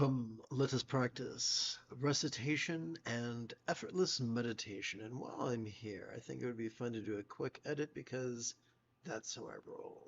Come, let us practice recitation and effortless meditation. And while I'm here, I think it would be fun to do a quick edit because that's how I roll.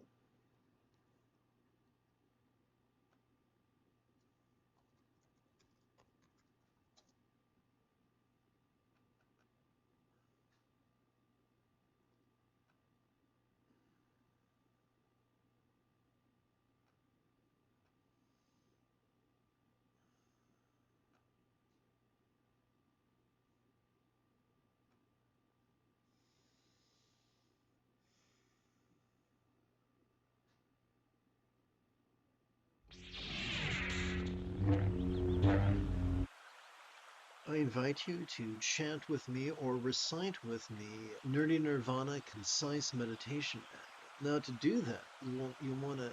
I invite you to chant with me or recite with me Nerdy Nirvana Concise Meditation app. Now to do that, you want to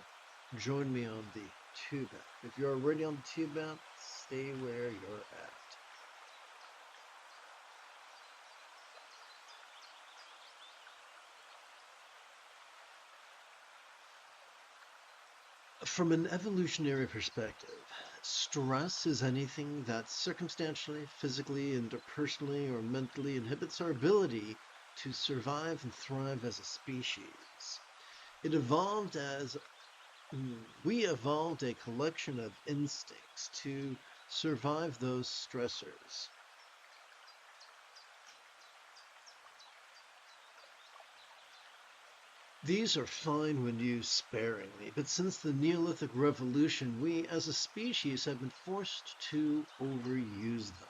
join me on the tube app. If you're already on the tube app, stay where you're at. From an evolutionary perspective, stress is anything that circumstantially, physically, interpersonally, or mentally inhibits our ability to survive and thrive as a species. It evolved as we evolved a collection of instincts to survive those stressors. These are fine when used sparingly, but since the Neolithic Revolution, we as a species have been forced to overuse them.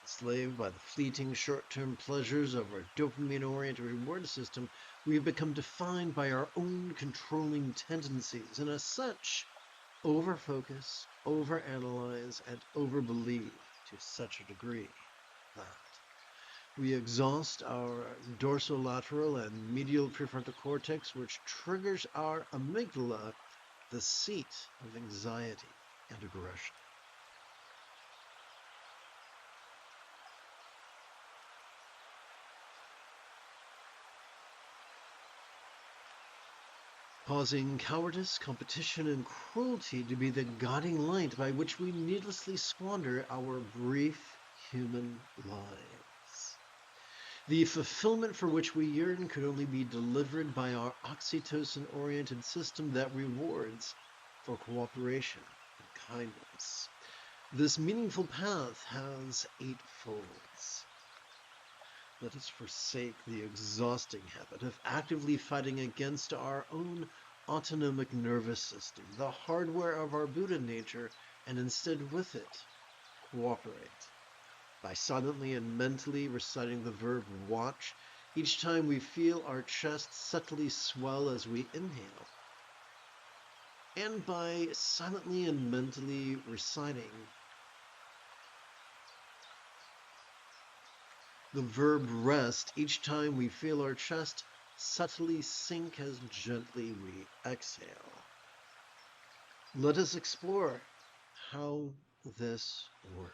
Enslaved by the fleeting short-term pleasures of our dopamine-oriented reward system, we have become defined by our own controlling tendencies, and as such, overfocus, overanalyze, and overbelieve to such a degree that we exhaust our dorsolateral and medial prefrontal cortex, which triggers our amygdala, the seat of anxiety and aggression. Causing cowardice, competition, and cruelty to be the guiding light by which we needlessly squander our brief human lives. The fulfillment for which we yearn could only be delivered by our oxytocin-oriented system that rewards for cooperation and kindness. This meaningful path has 8 folds. Let us forsake the exhausting habit of actively fighting against our own autonomic nervous system, the hardware of our Buddha nature, and instead with it, cooperate. By silently and mentally reciting the verb watch each time we feel our chest subtly swell as we inhale. And by silently and mentally reciting the verb rest each time we feel our chest subtly sink as gently we exhale. Let us explore how this works.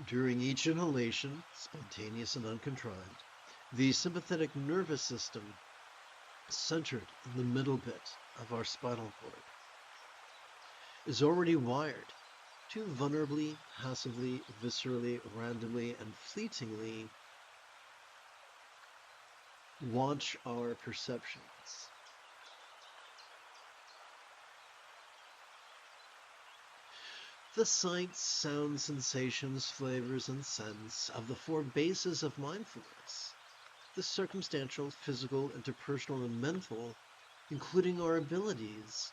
During each inhalation, spontaneous and uncontrived, the sympathetic nervous system, centered in the middle bit of our spinal cord, is already wired to vulnerably, passively, viscerally, randomly, and fleetingly watch our perceptions. The sights, sounds, sensations, flavors, and scents of the 4 bases of mindfulness. The circumstantial, physical, interpersonal, and mental, including our abilities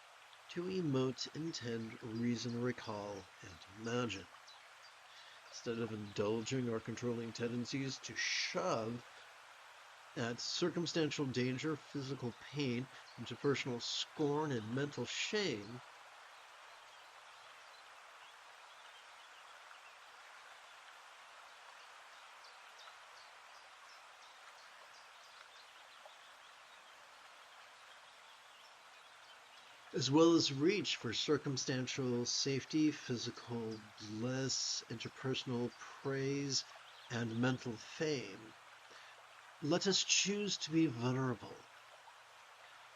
to emote, intend, reason, recall, and imagine. Instead of indulging our controlling tendencies to shove at circumstantial danger, physical pain, interpersonal scorn, and mental shame, as well as reach for circumstantial safety, physical bliss, interpersonal praise, and mental fame. Let us choose to be vulnerable,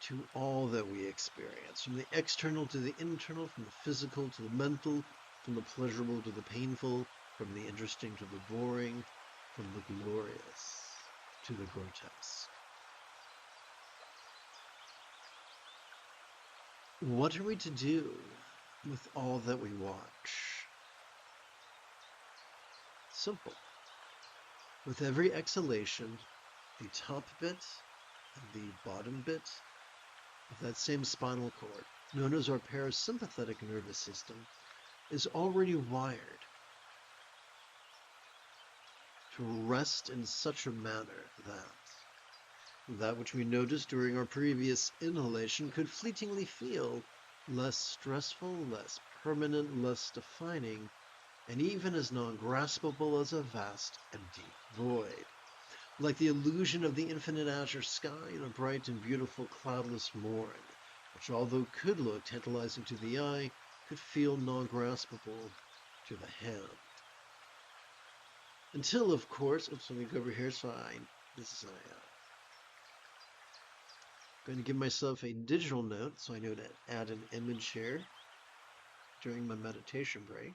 to all that we experience, from the external to the internal, from the physical to the mental, from the pleasurable to the painful, from the interesting to the boring, from the glorious to the grotesque. What are we to do with all that we watch? Simple. With every exhalation, the top bit and the bottom bit of that same spinal cord, known as our parasympathetic nervous system, is already wired to rest in such a manner that which we noticed during our previous inhalation could fleetingly feel less stressful, less permanent, less defining, and even as non-graspable as a vast empty void. Like the illusion of the infinite azure sky in a bright and beautiful cloudless morn, which although could look tantalizing to the eye, could feel non-graspable to the hand. Until, of course, oops, let me go over here going to give myself a digital note so I know to add an image here during my meditation break.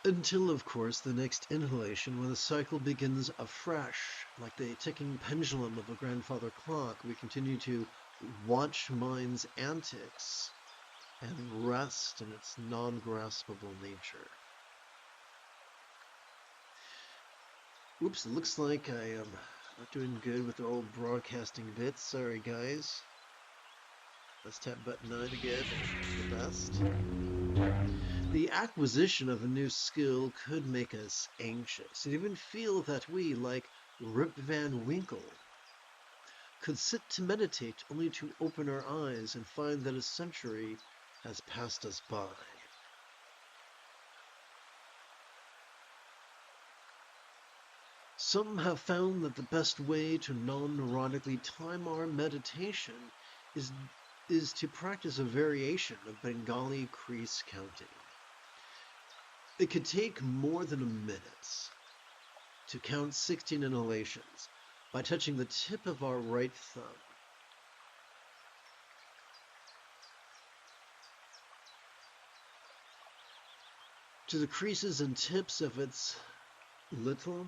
Until, of course, the next inhalation, when the cycle begins afresh. Like the ticking pendulum of a grandfather clock, we continue to watch mind's antics and rest in its non-graspable nature. Oops, it looks like I am not doing good with the old broadcasting bits. Sorry, guys. Let's tap button 9 again. The best. The acquisition of a new skill could make us anxious and even feel that we, like Rip Van Winkle, could sit to meditate only to open our eyes and find that a century has passed us by. Some have found that the best way to non-neurotically time our meditation is to practice a variation of Bengali crease counting. It could take more than a minute to count 16 inhalations by touching the tip of our right thumb to the creases and tips of its little,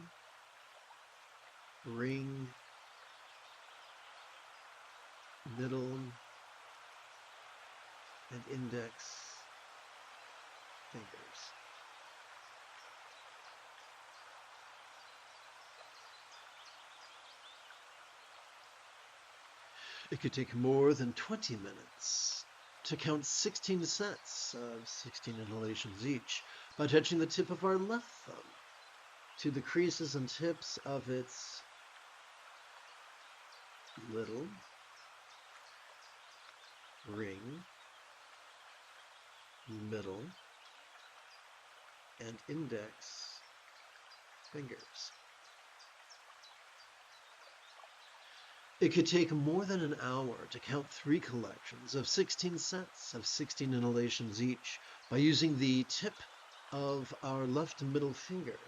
ring, middle, and index fingers. It could take more than 20 minutes to count 16 sets of 16 inhalations each by touching the tip of our left thumb to the creases and tips of its little, ring, middle, and index fingers. It could take more than an hour to count 3 collections of 16 sets of 16 inhalations each by using the tip of our left middle finger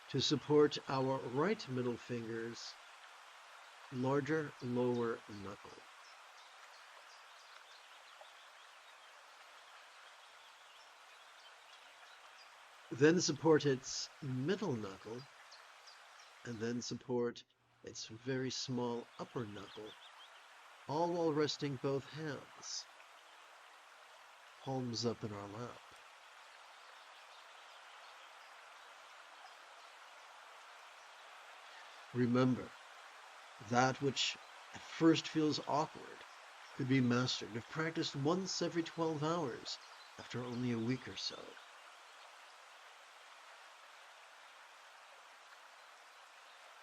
to support our right middle finger's larger lower knuckle. Then support its middle knuckle, and then support its very small upper knuckle, all while resting both hands, palms up in our lap. Remember, that which at first feels awkward could be mastered if practiced once every 12 hours after only a week or so.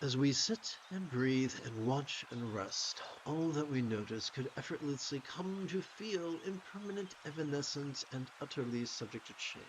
As we sit and breathe and watch and rest, all that we notice could effortlessly come to feel impermanent, evanescent, and utterly subject to change.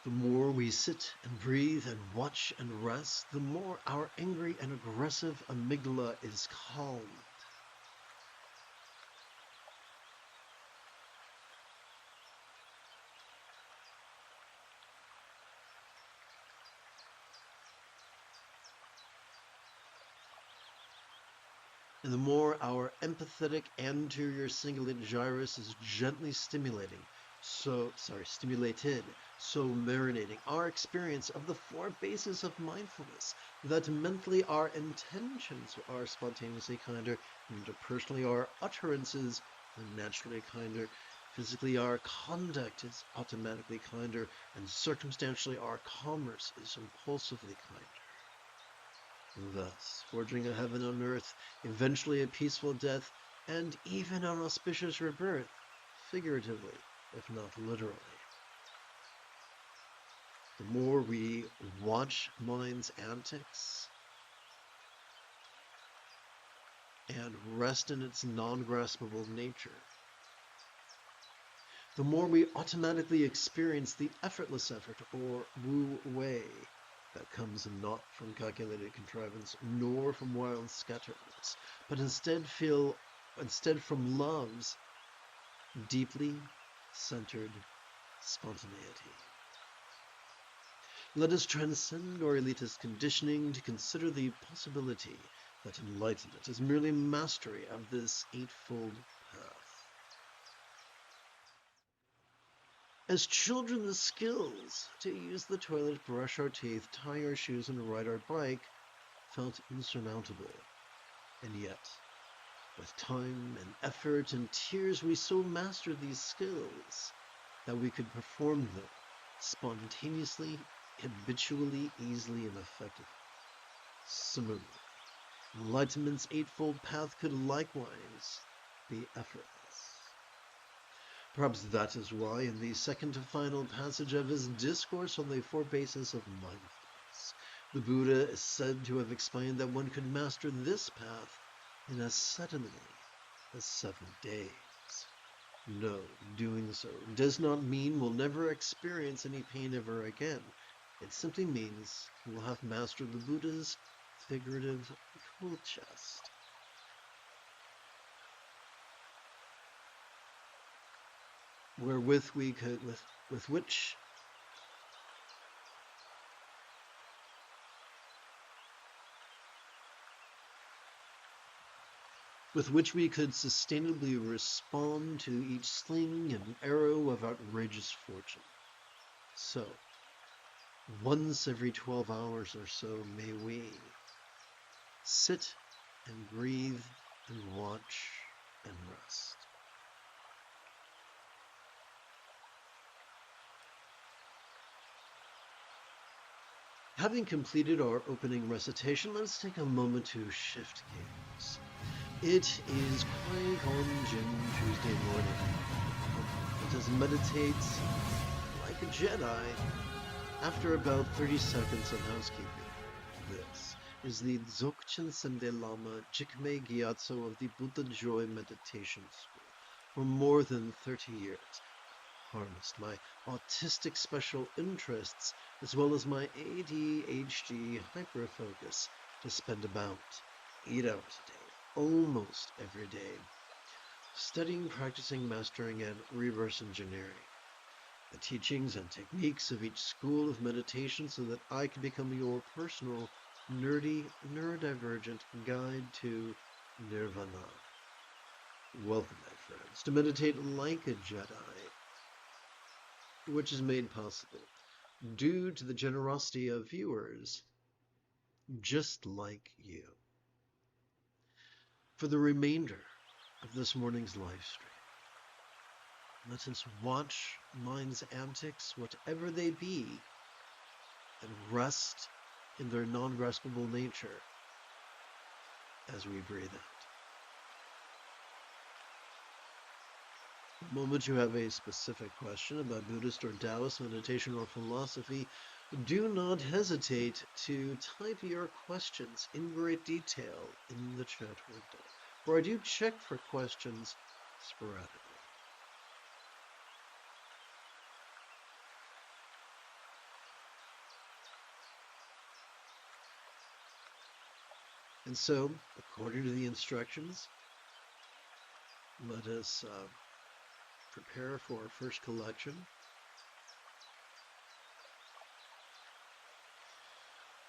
The more we sit and breathe and watch and rest, the more our angry and aggressive amygdala is calmed. And the more our empathetic anterior cingulate gyrus is gently stimulated, so marinating our experience of the four bases of mindfulness, that mentally our intentions are spontaneously kinder, interpersonally our utterances are naturally kinder, physically our conduct is automatically kinder, and circumstantially our commerce is impulsively kinder. Thus, forging a heaven on earth, eventually a peaceful death, and even an auspicious rebirth, figuratively, if not literally. The more we watch mind's antics and rest in its non-graspable nature, the more we automatically experience the effortless effort, or wu wei, that comes not from calculated contrivance, nor from wild scatterings, but instead from love's deeply centered spontaneity. Let us transcend our elitist conditioning to consider the possibility that enlightenment is merely mastery of this eightfold path. As children, the skills to use the toilet, brush our teeth, tie our shoes, and ride our bike felt insurmountable. And yet, with time and effort and tears, we so mastered these skills that we could perform them spontaneously, habitually, easily, and effectively. Similarly, enlightenment's eightfold path could likewise be effortless. Perhaps that is why, in the second to final passage of his discourse on the four bases of mindfulness, the Buddha is said to have explained that one could master this path in as suddenly as 7 days. No, doing so does not mean we'll never experience any pain ever again. It simply means we'll have mastered the Buddha's figurative tool chest. With which we could sustainably respond to each sling and arrow of outrageous fortune. So, once every 12 hours or so, may we sit and breathe and watch and rest. Having completed our opening recitation, let's take a moment to shift gears. It is Qui-Gon Tuesday morning. Let us meditate like a Jedi after about 30 seconds of housekeeping. This is the Dzogchen Sende Lama Jigme Gyatso of the Buddha Joy Meditation School. For more than 30 years, harnessed my autistic special interests as well as my ADHD hyperfocus to spend about 8 hours a day, almost every day, studying, practicing, mastering, and reverse engineering the teachings and techniques of each school of meditation so that I can become your personal, nerdy, neurodivergent guide to Nirvana. Welcome, my friends, to meditate like a Jedi, which is made possible due to the generosity of viewers just like you. For the remainder of this morning's live stream, let us watch mind's antics, whatever they be, and rest in their non-graspable nature as we breathe out. The moment you have a specific question about Buddhist or Taoist meditation or philosophy, do not hesitate to type your questions in great detail in the chat window, where I do check for questions sporadically. And so, according to the instructions, let us prepare for our first collection.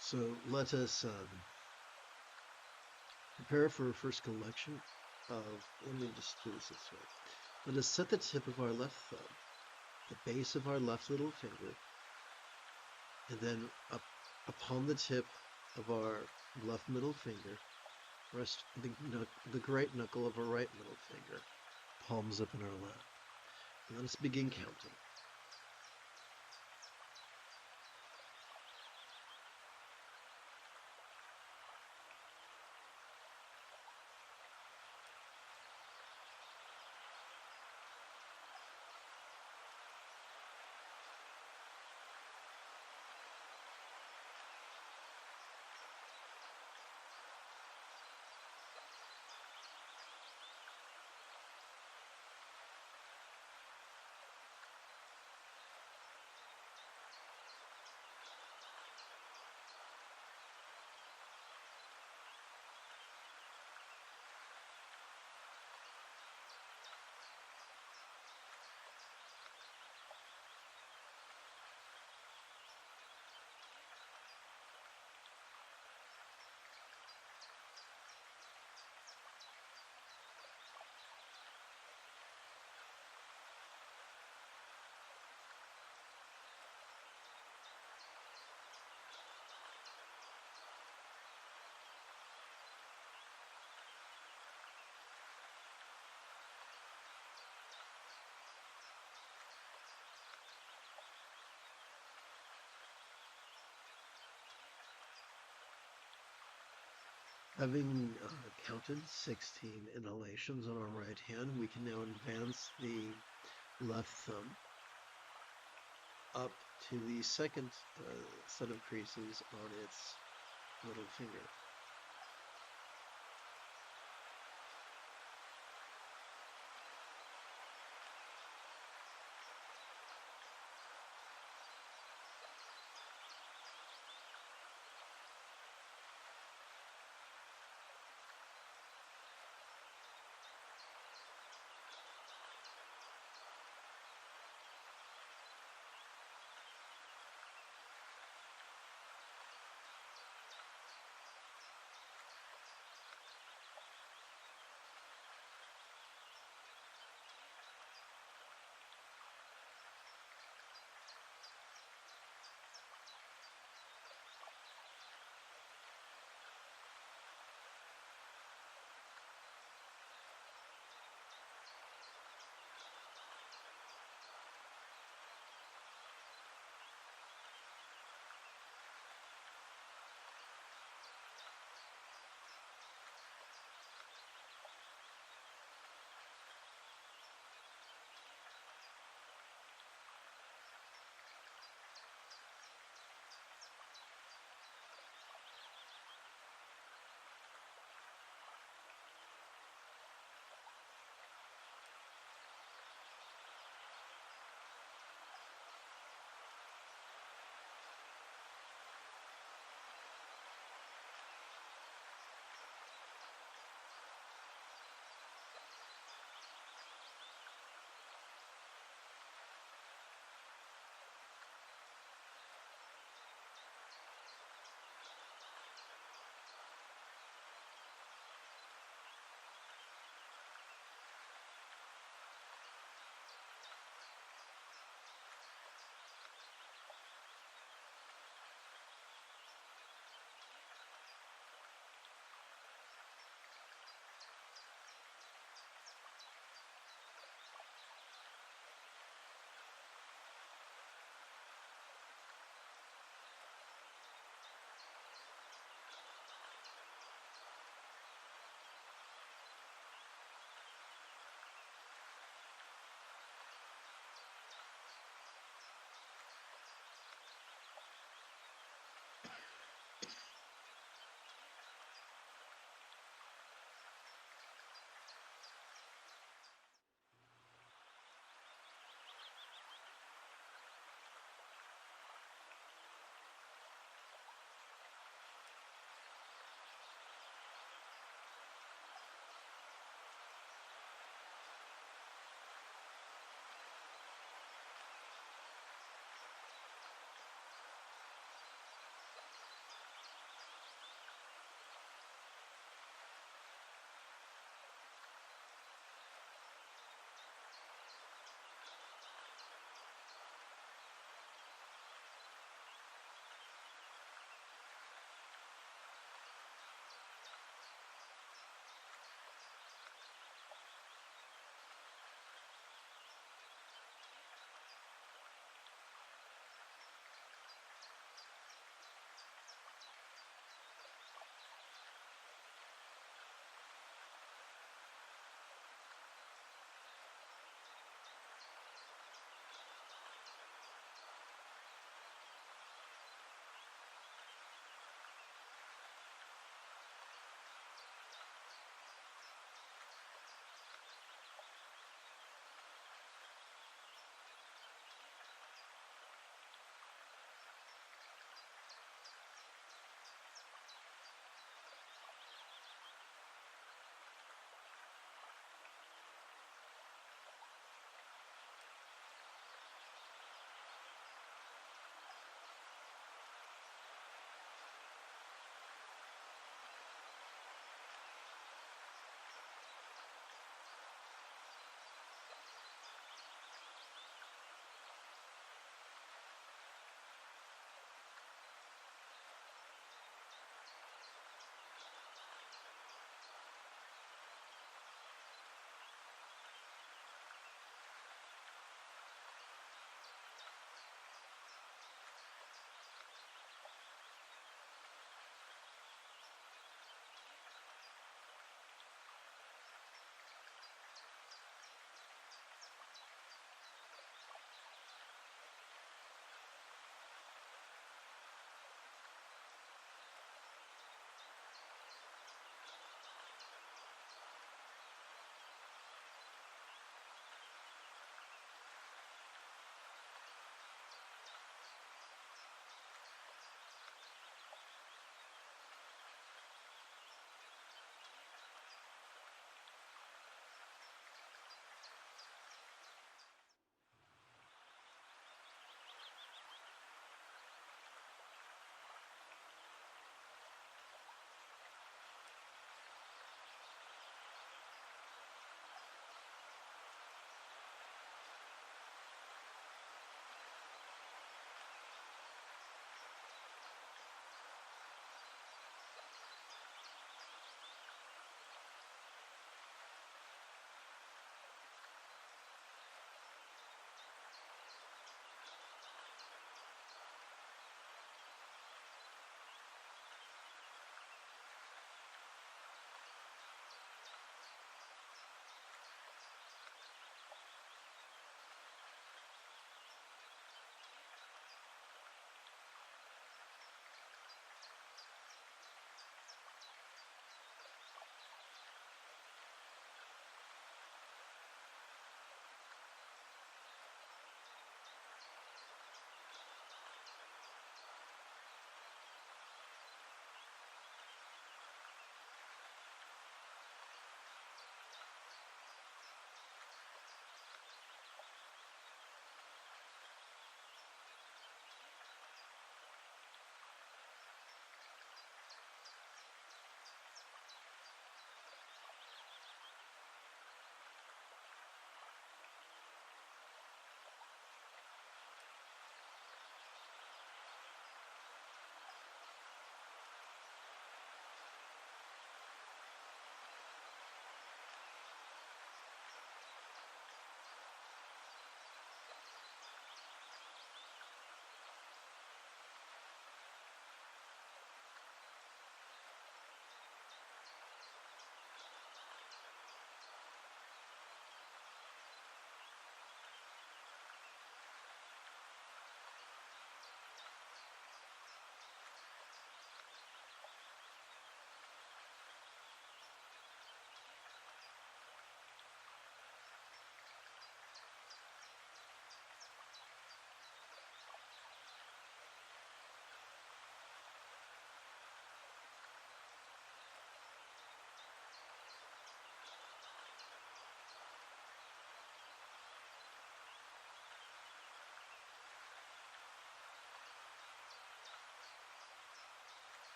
So let us prepare for our first collection of, let me just do this way. Let us set the tip of our left thumb, the base of our left little finger, and then up upon the tip of our left middle finger, rest the great knuckle of our right middle finger, palms up in our lap. And let us begin counting. Having counted 16 inhalations on our right hand, we can now advance the left thumb up to the second set of creases on its little finger.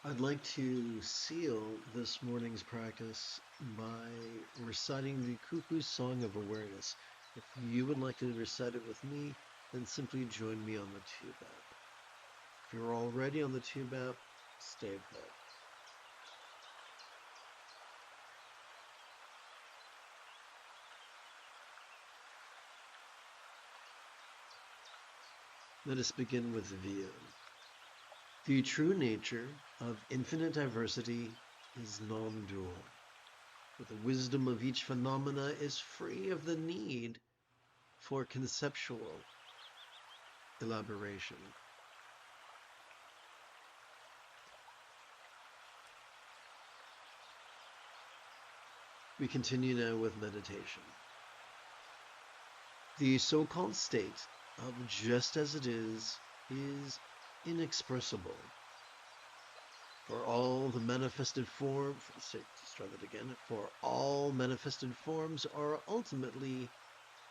I'd like to seal this morning's practice by reciting the Cuckoo Song of Awareness. If you would like to recite it with me, then simply join me on the tube app. If you're already on the tube app, stay put. Let us begin with the view. The true nature of infinite diversity is non-dual. The wisdom of each phenomena is free of the need for conceptual elaboration. We continue now with meditation. The so-called state of just as it is inexpressible. For all the manifested form, let's try that again. For all manifested forms are ultimately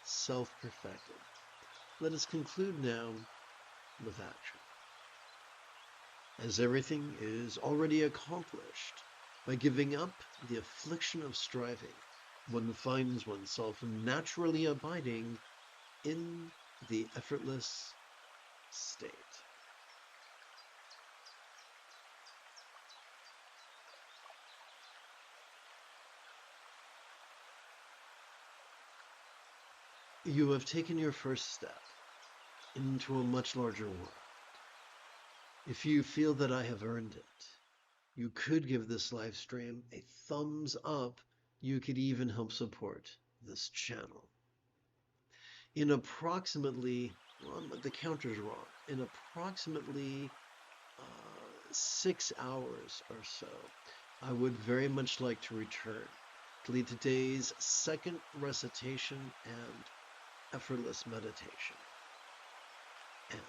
self-perfected. Let us conclude now with action. As everything is already accomplished, by giving up the affliction of striving, one finds oneself naturally abiding in the effortless state. You have taken your first step into a much larger world. If you feel that I have earned it, you could give this live stream a thumbs up. You could even help support this channel. In approximately, well, the counter's wrong, in approximately 6 hours or so, I would very much like to return to lead today's second recitation and effortless meditation. And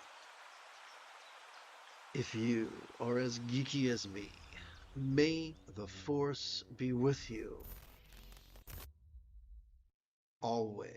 if you are as geeky as me, may the force be with you always.